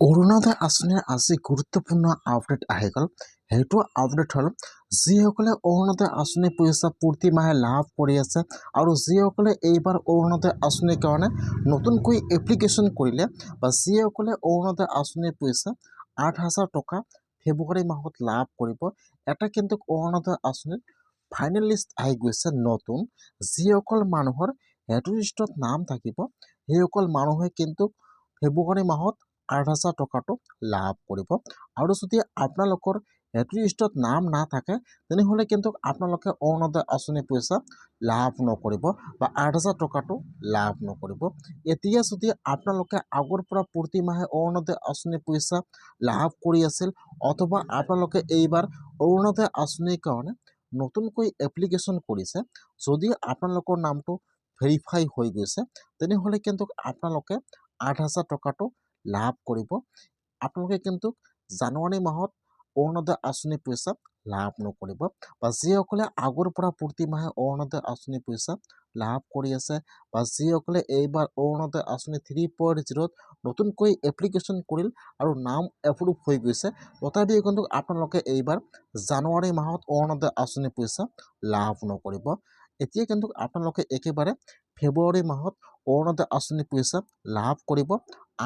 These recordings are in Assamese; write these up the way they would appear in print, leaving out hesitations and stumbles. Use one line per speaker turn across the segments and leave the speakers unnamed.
অৰুণোদয় আঁচনিৰ আজি গুৰুত্বপূৰ্ণ আপডেট আহি গ'ল। সেইটো আপডেট হ'ল যিসকলে অৰুণোদয় আঁচনি পইচা প্ৰতি মাহে লাভ কৰি আছে আৰু যিসকলে এইবাৰ অৰুণোদয় আঁচনিৰ কাৰণে নতুনকৈ এপ্লিকেশ্যন কৰিলে বা যিসকলে অৰুণোদয় আঁচনিৰ পইচা ৮,০০০ টকা ফেব্ৰুৱাৰী মাহত লাভ কৰিব। এটা কিন্তু অৰুণোদয় আঁচনিৰ ফাইনেল লিষ্ট আহি গৈছে নতুন। যিসকল মানুহৰ সেইটো লিষ্টত নাম থাকিব সেইসকল মানুহে কিন্তু ফেব্ৰুৱাৰী মাহত ৮,০০০ টকাটো লাভ কৰিব। আৰু যদি আপোনালোকৰ সেইটো লিষ্টত নাম নাথাকে তেনেহ'লে কিন্তু আপোনালোকে অৰুণোদয় আঁচনি পইচা লাভ নকৰিব বা ৮,০০০ টকাটো লাভ নকৰিব। এতিয়া যদি আপোনালোকে আগৰ পৰা প্ৰতি মাহে অৰুণোদয় আঁচনি পইচা লাভ কৰি আছিল অথবা আপোনালোকে এইবাৰ অৰুণোদয় আঁচনিৰ কাৰণে নতুনকৈ এপ্লিকেশ্যন কৰিছে, যদি আপোনালোকৰ নামটো ভেৰিফাই হৈ গৈছে তেনেহ'লে কিন্তু আপোনালোকে ৮,০০০ টকাটো লাভ কৰিব। আপোনালোকে কিন্তু জানুৱাৰী মাহত অৰুণোদয় আঁচনি পইচা লাভ নকৰিব বা যিসকলে আগৰ পৰা প্ৰতি মাহে অৰুণোদয় আঁচনি পইচা লাভ কৰি আছে বা যিসকলে এইবাৰ অৰুণোদয় আঁচনি 3.0ত নতুনকৈ এপ্লিকেশ্যন কৰিল আৰু নাম এপ্ৰুভ হৈ গৈছে, তথাপিও কিন্তু আপোনালোকে এইবাৰ জানুৱাৰী মাহত অৰুণোদয় আঁচনি পইচা লাভ নকৰিব। এতিয়া কিন্তু আপোনালোকে একেবাৰে ফেব্ৰুৱাৰী মাহত অৰুণোদয় আঁচনি পইচা লাভ কৰিব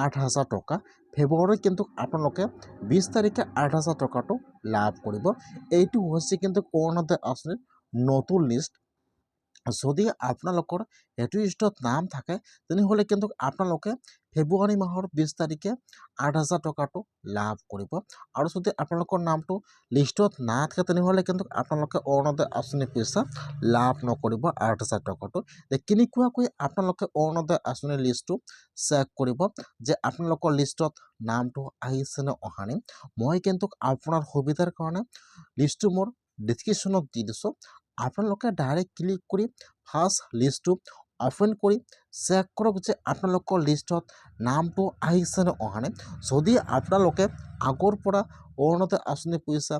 ৮,০০০ টকা। ফেব্ৰুৱাৰীত কিন্তু আপোনালোকে ২০ তাৰিখে ৮,০০০ টকাটো লাভ কৰিব। এইটো হৈছে কিন্তু অৰুণোদয় আঁচনিৰ নতুন লিষ্ট। যদি আপোনালোকৰ সেইটো লিষ্টত নাম থাকে তেনেহ'লে কিন্তু আপোনালোকে ফেব্ৰুৱাৰী মাহৰ ২০ তাৰিখে ৮,০০০ টকাটো লাভ কৰিব। আৰু যদি আপোনালোকৰ নামটো লিষ্টত নাথাকে তেনেহ'লে কিন্তু আপোনালোকে অৰুণোদয় আঁচনি পইচা লাভ নকৰিব ৮,০০০ টকাটো। কেনেকুৱাকৈ আপোনালোকে অৰুণোদয় আঁচনিৰ লিষ্টটো চেক কৰিব যে আপোনালোকৰ লিষ্টত নামটো আহিছে নে অহা নাই। মই কিন্তু আপোনাৰ সুবিধাৰ কাৰণে লিষ্টটো মোৰ ডিছক্ৰিপশ্যনত দি দিছোঁ। আপোনালোকে ডাইৰেক্ট ক্লিক কৰি ফাৰ্ষ্ট লিষ্টটো অপেন কৰি চেক কৰক যে আপোনালোকৰ লিষ্টত নামটো আহিছে নে অহা নাই। যদি আপোনালোকে আগৰ পৰা অৰুণোদয় আঁচনি পইচা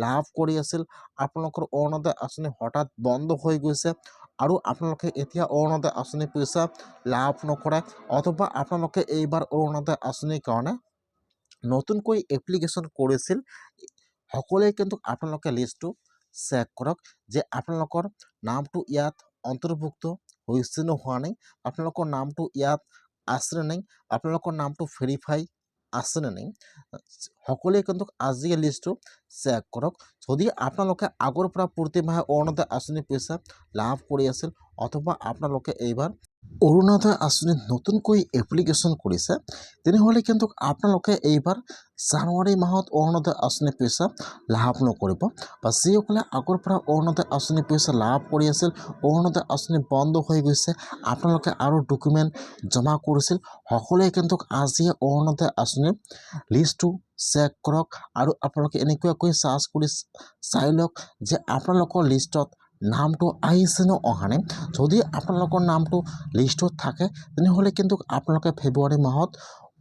লাভ কৰি আছিল, আপোনালোকৰ অৰুণোদয় আঁচনি হঠাৎ বন্ধ হৈ গৈছে আৰু আপোনালোকে এতিয়া অৰুণোদয় আঁচনি পইচা লাভ নকৰে অথবা আপোনালোকে এইবাৰ অৰুণোদয় আঁচনিৰ কাৰণে নতুনকৈ এপ্লিকেশ্যন কৰিছিল, সকলোৱে কিন্তু আপোনালোকে লিষ্টটো চেক কৰক যে আপোনালোকৰ নামটো ইয়াত অন্তৰ্ভুক্ত হৈছে নে হোৱা নাই, আপোনালোকৰ নামটো ইয়াত আছে নে নাই, আপোনালোকৰ নামটো ভেৰিফাই আছে নে নাই। সকলোৱে কিন্তু আজি লিষ্টটো চেক কৰক। যদি আপোনালোকে আগৰ পৰা প্ৰতি মাহে অৰুণোদয় আঁচনি পইচা লাভ কৰি আছিল অথবা আপোনালোকে এইবাৰ অৰুণোদয় আঁচনিত নতুনকৈ এপ্লিকেশ্যন কৰিছে তেনেহ'লে কিন্তু আপোনালোকে এইবাৰ জানুৱাৰী মাহত অৰুণোদয় আঁচনি পইচা লাভ নকৰিব। বা যিসকলে আগৰ পৰা অৰুণোদয় আঁচনি পইচা লাভ কৰি আছিল, অৰুণোদয় আঁচনি বন্ধ হৈ গৈছে, আপোনালোকে আৰু ডকুমেণ্ট জমা কৰিছিল, সকলোৱে কিন্তু আজি অৰুণোদয় আঁচনিৰ লিষ্টটো চেক কৰক আৰু আপোনালোকে এনেকুৱাকৈ চাৰ্চ কৰি চাই লওক যে আপোনালোকৰ লিষ্টত নামটো আহিছে নে অহা নাই। যদি আপোনালোকৰ নামটো লিষ্টত থাকে তেনেহ'লে কিন্তু আপোনালোকে ফেব্ৰুৱাৰী মাহত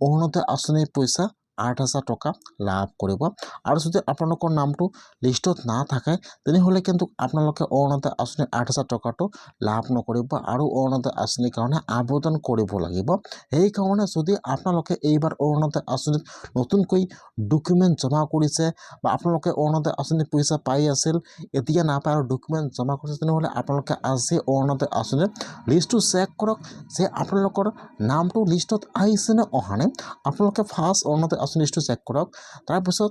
অৰুণোদয় আঁচনিৰ পইচা ৮,০০০ টকা লাভ কৰিব। আৰু যদি আপোনালোকৰ নামটো লিষ্টত নাথাকে তেনেহ'লে কিন্তু আপোনালোকে অৰুণোদয় আঁচনিৰ ৮,০০০ টকাটো লাভ নকৰিব আৰু অৰুণোদয় আঁচনিৰ কাৰণে আবেদন কৰিব লাগিব। সেইকাৰণে যদি আপোনালোকে এইবাৰ অৰুণোদয় আঁচনিত নতুনকৈ ডকুমেণ্ট জমা কৰিছে বা আপোনালোকে অৰুণোদয় আঁচনিৰ পইচা পাই আছিল এতিয়া নাপায় আৰু ডকুমেণ্ট জমা কৰিছে তেনেহ'লে আপোনালোকে আজি অৰুণোদয় আঁচনিৰ লিষ্টটো চেক কৰক যে আপোনালোকৰ নামটো লিষ্টত আহিছে নে অহা নাই। আপোনালোকে ফাৰ্ষ্ট অৰুণোদয় আঁচনি লিষ্টটো চেক কৰক, তাৰপিছত